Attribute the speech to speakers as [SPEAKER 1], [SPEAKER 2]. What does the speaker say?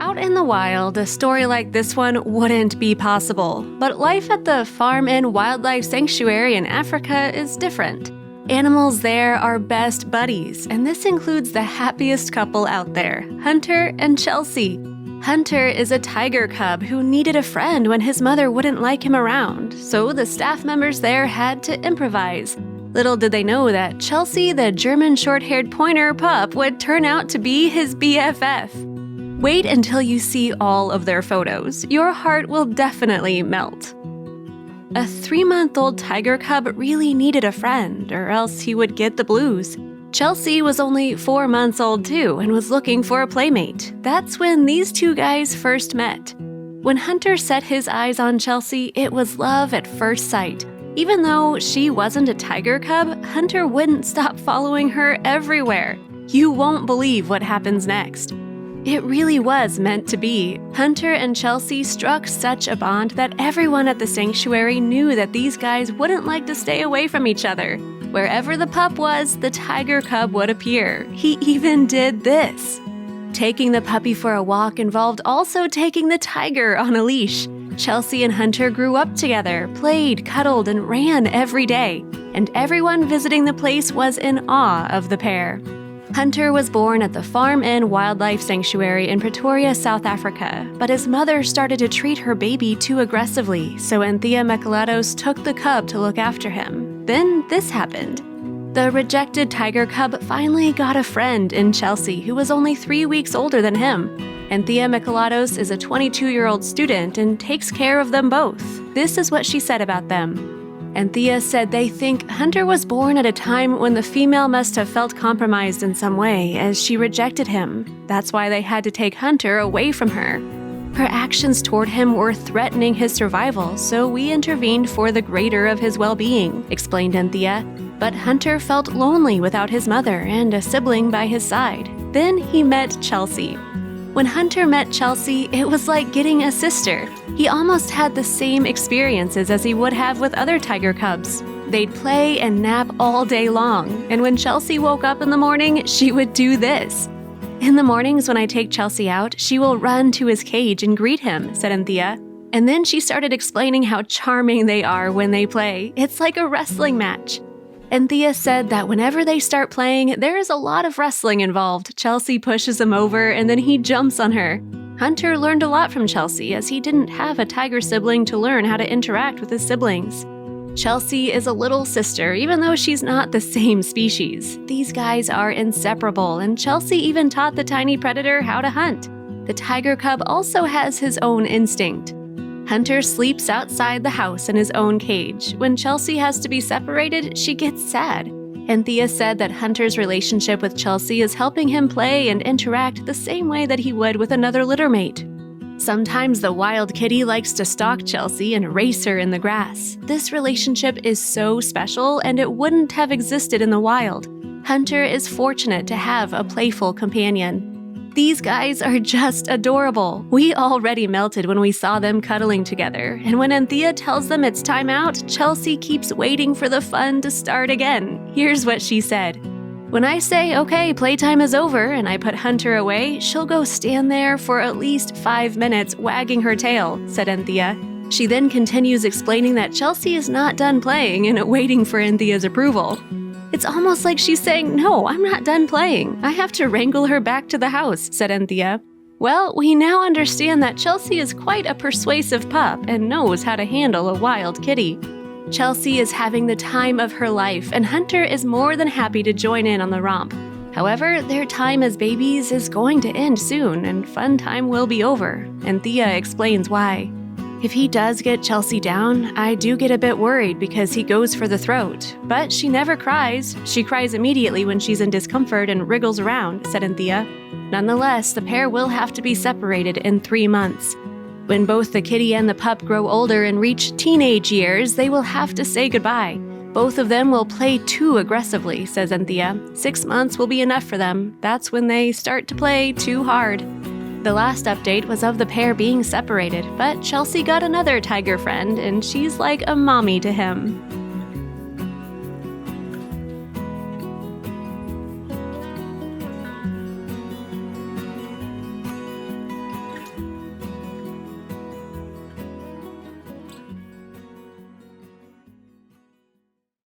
[SPEAKER 1] Out in the wild, a story like this one wouldn't be possible, but life at the Farm and Wildlife Sanctuary in Africa is different. Animals there are best buddies, and this includes the happiest couple out there, Hunter and Chelsea. Hunter is a tiger cub who needed a friend when his mother wouldn't like him around, so the staff members there had to improvise. Little did they know that Chelsea, the German short-haired pointer pup, would turn out to be his BFF. Wait until you see all of their photos. Your heart will definitely melt. A 3-month-old tiger cub really needed a friend, or else he would get the blues. Chelsea was only 4 months old too and was looking for a playmate. That's when these two guys first met. When Hunter set his eyes on Chelsea, it was love at first sight. Even though she wasn't a tiger cub, Hunter wouldn't stop following her everywhere. You won't believe what happens next. It really was meant to be. Hunter and Chelsea struck such a bond that everyone at the sanctuary knew that these guys wouldn't like to stay away from each other. Wherever the pup was, the tiger cub would appear. He even did this. Taking the puppy for a walk involved also taking the tiger on a leash. Chelsea and Hunter grew up together, played, cuddled, and ran every day, and everyone visiting the place was in awe of the pair. Hunter was born at the Farm and Wildlife Sanctuary in Pretoria, South Africa, but his mother started to treat her baby too aggressively, so Anthea Mekalatos took the cub to look after him. Then this happened. The rejected tiger cub finally got a friend in Chelsea, who was only 3 weeks older than him. Anthea Mekalatos is a 22-year-old student and takes care of them both. This is what she said about them. Anthea said they think Hunter was born at a time when the female must have felt compromised in some way, as she rejected him. That's why they had to take Hunter away from her. Her actions toward him were threatening his survival, so we intervened for the greater of his well-being, explained Anthea. But Hunter felt lonely without his mother and a sibling by his side. Then he met Chelsea. When Hunter met Chelsea, it was like getting a sister. He almost had the same experiences as he would have with other tiger cubs. They'd play and nap all day long, and when Chelsea woke up in the morning, she would do this. In the mornings when I take Chelsea out, she will run to his cage and greet him, said Anthea. And then she started explaining how charming they are when they play. It's like a wrestling match. Anthea said that whenever they start playing, there is a lot of wrestling involved. Chelsea pushes him over and then he jumps on her. Hunter learned a lot from Chelsea as he didn't have a tiger sibling to learn how to interact with his siblings. Chelsea is a little sister, even though she's not the same species. These guys are inseparable, and Chelsea even taught the tiny predator how to hunt. The tiger cub also has his own instinct. Hunter sleeps outside the house in his own cage. When Chelsea has to be separated, she gets sad. Anthea said that Hunter's relationship with Chelsea is helping him play and interact the same way that he would with another littermate. Sometimes the wild kitty likes to stalk Chelsea and race her in the grass. This relationship is so special, and it wouldn't have existed in the wild. Hunter is fortunate to have a playful companion. These guys are just adorable. We already melted when we saw them cuddling together, and when Anthea tells them it's time out, Chelsea keeps waiting for the fun to start again. Here's what she said. When I say, okay, playtime is over, and I put Hunter away, she'll go stand there for at least 5 minutes wagging her tail, said Anthea. She then continues explaining that Chelsea is not done playing and waiting for Anthea's approval. It's almost like she's saying, no, I'm not done playing. I have to wrangle her back to the house, said Anthea. Well, we now understand that Chelsea is quite a persuasive pup and knows how to handle a wild kitty. Chelsea is having the time of her life, and Hunter is more than happy to join in on the romp. However, their time as babies is going to end soon, and fun time will be over. Anthea explains why. If he does get Chelsea down, I do get a bit worried because he goes for the throat. But she never cries. She cries immediately when she's in discomfort and wriggles around, said Anthea. Nonetheless, the pair will have to be separated in 3 months. When both the kitty and the pup grow older and reach teenage years, they will have to say goodbye. Both of them will play too aggressively, says Anthea. 6 months will be enough for them. That's when they start to play too hard. The last update was of the pair being separated, but Chelsea got another tiger friend, and she's like a mommy to him.